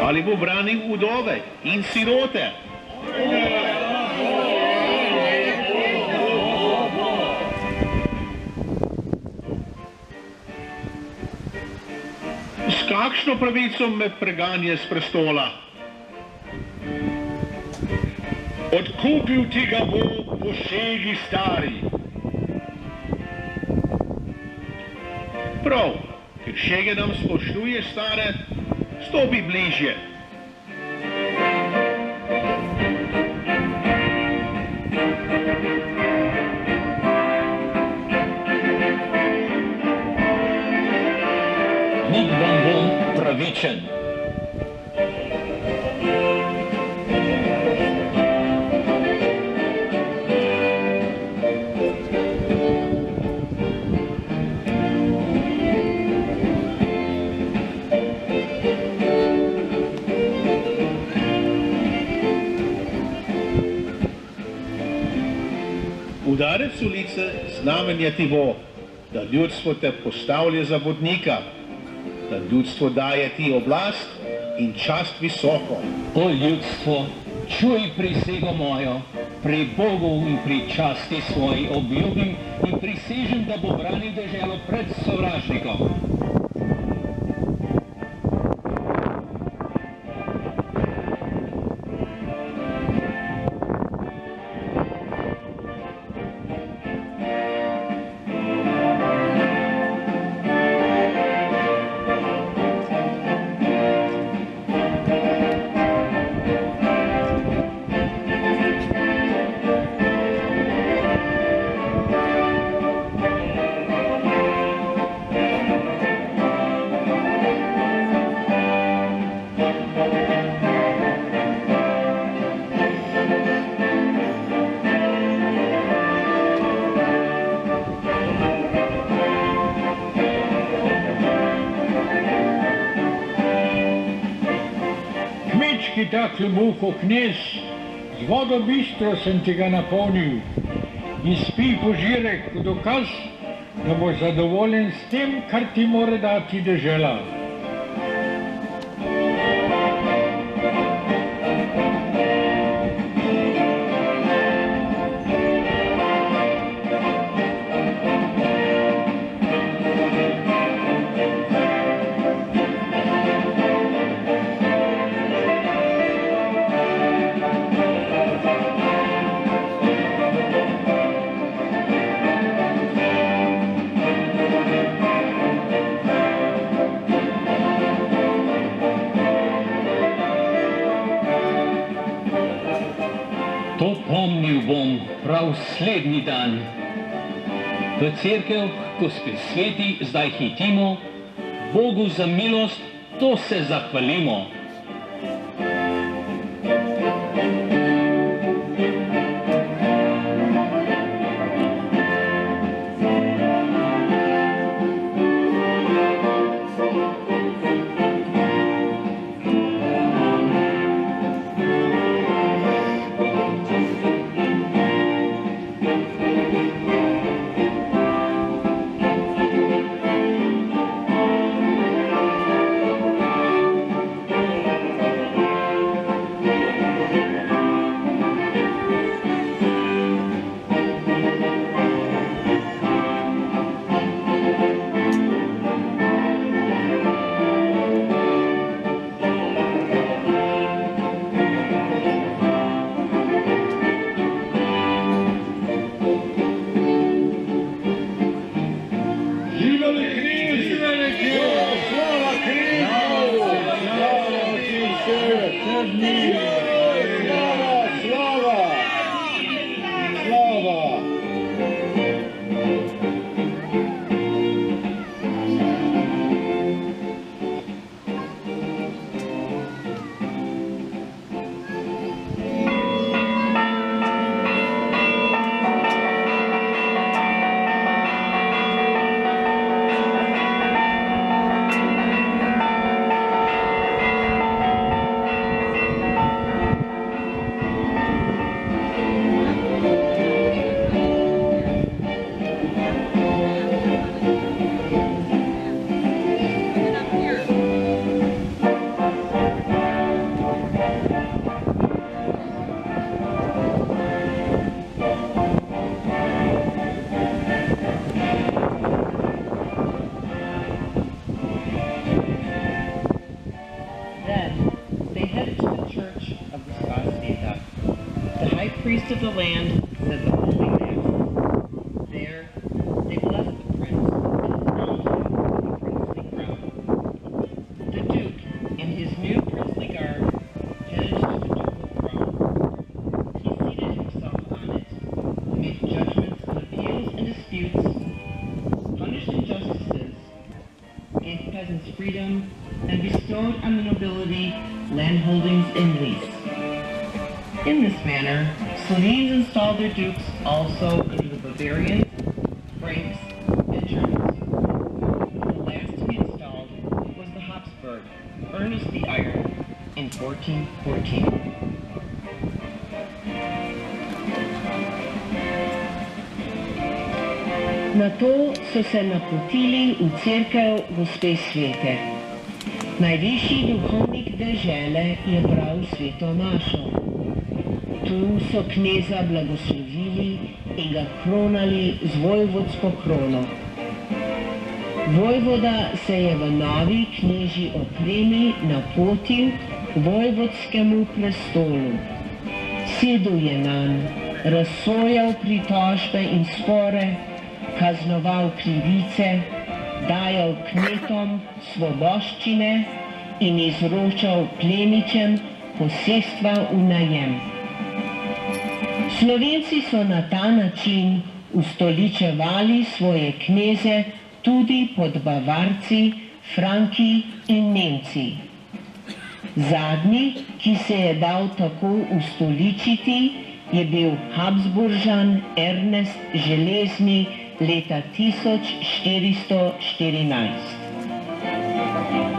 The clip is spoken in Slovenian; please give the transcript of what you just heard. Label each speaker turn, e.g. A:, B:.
A: Ali bo branil vdove in sirote? S kakšno pravico me preganja s prestola?
B: Odkupil ti ga bo po šegi stari.
A: Prav, ker šege nam spoštuje stare, stopi bližje.
C: Nik vam bom pravičen.
A: Udarec v lice znamenja ti bo, da ljudstvo te postavlja za vodnika, da ljudstvo daje ti oblast in čast visoko.
C: O ljudstvo, čuj prisego mojo, pri Bogu in pri časti svoji obljubim in prisežem, da bo branil deželo pred sovražnikom.
B: Tak ljubuko knez, z vodo bistro sem ti ga napolnil in spij požirek v dokaz, da boš zadovoljen s tem, kar ti mora dati dežela.
C: To pomnil bom prav slednji dan. V cerkev, Gospe sveti, zdaj hitimo, Bogu za milost, to se zahvalimo.
D: priest of the land said the Holy Mass. There, they blessed the prince and crowned him with the princely crown. The Duke, in his new princely garb, headed to the ducal throne. He seated himself on it, made judgments on appeals and disputes, punished injustices, gave peasants freedom, and bestowed on the nobility land holdings in lease. In this manner, Slovenes installed their dukes also under the Bavarians, Franks, and Germans. The last to be installed was the Habsburg, Ernest the Iron, in 1414. Nato so se napotili v cerkev Gospe Svete. Najvišji duhovnik dežele je bral sveto mašo. Tu so kneza blagoslovili in ga kronali z vojvodsko krono. Vojvoda se je v novi knežji opremi napotil k vojvodskemu prestolu. Sedel je nanj, razsojal pritožbe in spore, kaznoval krivice, dajal kmetom svoboščine in izročal plemičem posestva v najem. Slovenci so na ta način ustoličevali svoje kneze tudi pod Bavarci, Franki in Nemci. Zadnji, ki se je dal tako ustoličiti, je bil Habsburžan Ernest Železni leta 1414.